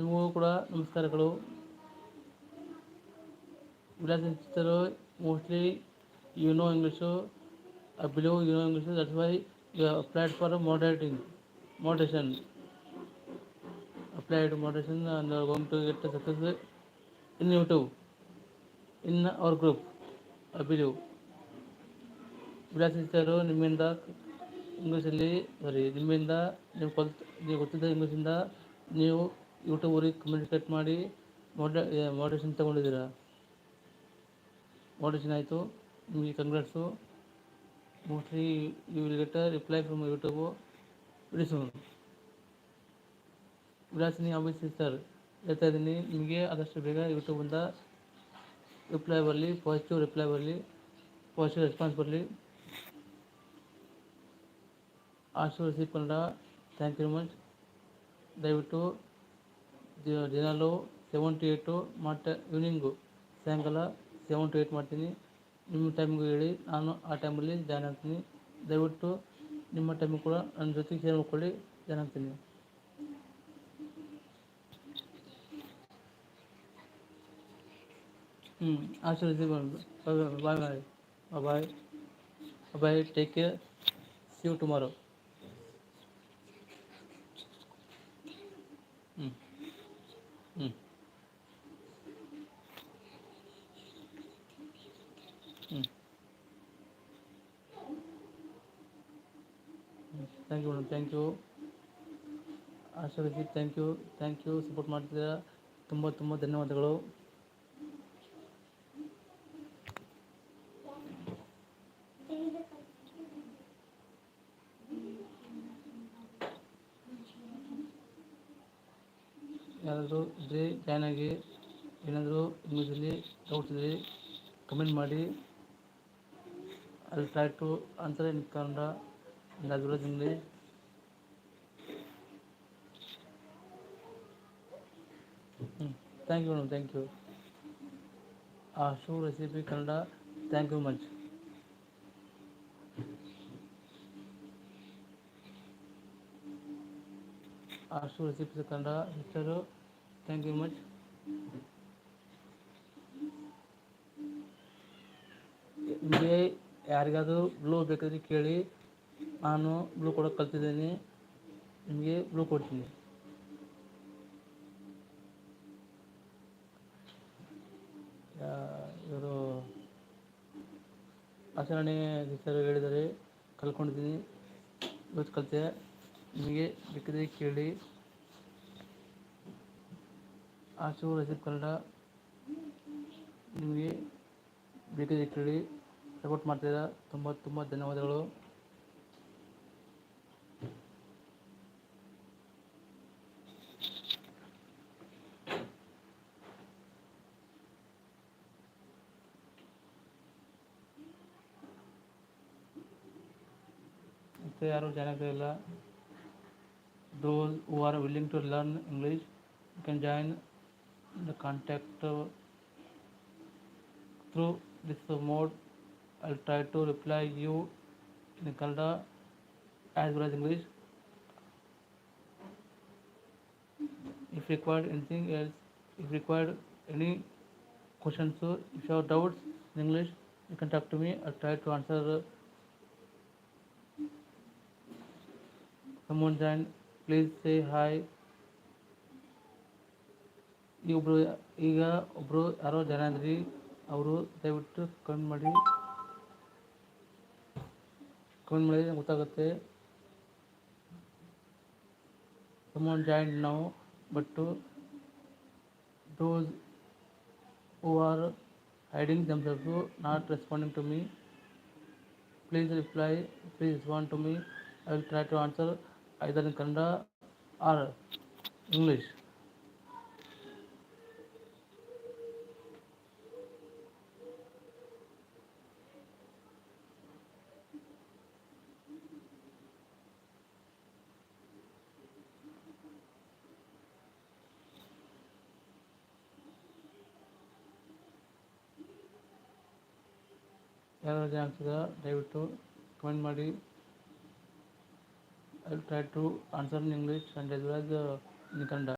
ನಿಮಗೂ ಕೂಡ ನಮಸ್ಕಾರಗಳು. Vilas teacher mostly you know English, I believe you know English, that's why you have applied for a moderation, applied moderation, and you are going to get a success in YouTube, in our group, I believe. Vilas teacher ನಿಮ್ಮಿಂದ ಇಂಗ್ಲೀಷಲ್ಲಿ ನಿಮ್ಮಿಂದ ನೀವು ಗೊತ್ತಿದ್ದ ಇಂಗ್ಲೀಷಿಂದ ನೀವು ಯೂಟ್ಯೂಬರಿಗೆ communicate ಮಾಡಿ moderation ತೊಗೊಂಡಿದ್ದೀರಾ. ಮಾಡರೇಷನ್ ಆಯಿತು, ನಿಮಗೆ congrats. Mostly you will get a reply from YouTube very soon. Vilasini Amit sir ಹೇಳ್ತಾ ಇದ್ದೀನಿ, ನಿಮಗೆ ಆದಷ್ಟು ಬೇಗ ಯೂಟ್ಯೂಬಿಂದ ರಿಪ್ಲೈ ಬರಲಿ, ಪಾಸಿಟಿವ್ ರಿಪ್ಲೈ ಬರಲಿ, ಪಾಸಿಟಿವ್ ರೆಸ್ಪಾನ್ಸ್ ಬರಲಿ. Ashu receive Kannada, thank you very much. ದಯವಿಟ್ಟು ದಿನಾಲು 7 to 8 ಈವ್ನಿಂಗು, ಸಾಯಂಕಾಲ 7 to 8 ಮಾಡ್ತೀನಿ. ನಿಮ್ಮ ಟೈಮಿಗೂ ಹೇಳಿ, ನಾನು ಆ ಟೈಮಲ್ಲಿ ಜಾಯ್ನ್ ಆಗ್ತೀನಿ. ದಯವಿಟ್ಟು ನಿಮ್ಮ ಟೈಮು ಕೂಡ ನನ್ನ ಜೊತೆಗೆ ಶೇರ್ ಮಾಡ್ಕೊಳ್ಳಿ, ಜಾಯ್ನ್ ಆಗ್ತೀನಿ. ಆಶೀರ್ವದಿಸಿ. Bye bye bye bye, take care, see you tomorrow. Thank you madam, thank you. ಆಶೀರ್ವದಿಸಿ, ಥ್ಯಾಂಕ್ ಯು ಸಪೋರ್ಟ್ ಮಾಡ್ತಿದ್ದೀರಾ, ತುಂಬ ತುಂಬ ಧನ್ಯವಾದಗಳು. ಯಾರಾದರೂ ಇದ್ದರೆ ಜಾಯ್ನ್ ಆಗಿ. ಏನಾದರೂ ಇಂಗ್ಲೀಷಲ್ಲಿ ಡೌಟ್ಸ್ ಇದ್ದರೆ ಕಮೆಂಟ್ ಮಾಡಿ. I will try to answer in Kannada and as well as English. Thank you madam, thank you. Ashu recipe Kannada, thank you much. Ashu recipe Kannada sister, thank you much. ನಿಮಗೆ ಯಾರಿಗಾದರೂ blue ಬೇಕಾದರೆ ಕೇಳಿ, ನಾನು blue ಕೊಡೋಕೆ ಕಲ್ತಿದ್ದೀನಿ, ನಿಮಗೆ blue ಕೊಡ್ತೀನಿ. ಇವರು ಆಚರಣೆ ಸರ್ ಹೇಳಿದ್ದಾರೆ, ಕಲ್ತ್ಕೊಂಡಿದ್ದೀನಿ, ಇವತ್ತು ಕಲಿತೆ. ನಿಮಗೆ ಬೇಕಿದ್ರೆ ಕೇಳಿ. ಆಶು ರೆಸಿಪಿ ಕನ್ನಡ, ನಿಮಗೆ ಬೇಕಿದ್ರೆ ಕೇಳಿ, ಸಪೋರ್ಟ್ ಮಾಡ್ತೀರಾ, ತುಂಬ ತುಂಬ ಧನ್ಯವಾದಗಳು. ಮತ್ತು ಯಾರು ಜಾಯ್ನ್ ಆಗ್ತಾಯಿಲ್ಲ. those who are willing to learn English, you can join the contact through this mode. I'll try to reply you in Kannada as well as English. If required anything else, if required any questions, if you have doubts in English, you can talk to me. I'll try to answer. Someone join, please say hi. ಈಗ ಒಬ್ಬರು ಯಾರೋ ಜನ ಇದ್ರಿ, ಅವರು ದಯವಿಟ್ಟು comment ಮಾಡಿ ಗೊತ್ತಾಗುತ್ತೆ. someone joined now, but those who are hiding themselves, not responding to me, please reply, please respond to me. I will try to answer either in Kannada or English. ಯಾರು ಜಾಣಿಸಿದ ದಯವಿಟ್ಟು ಕಮೆಂಟ್ ಮಾಡಿ. I will try to answer in English and as well as in Kannada.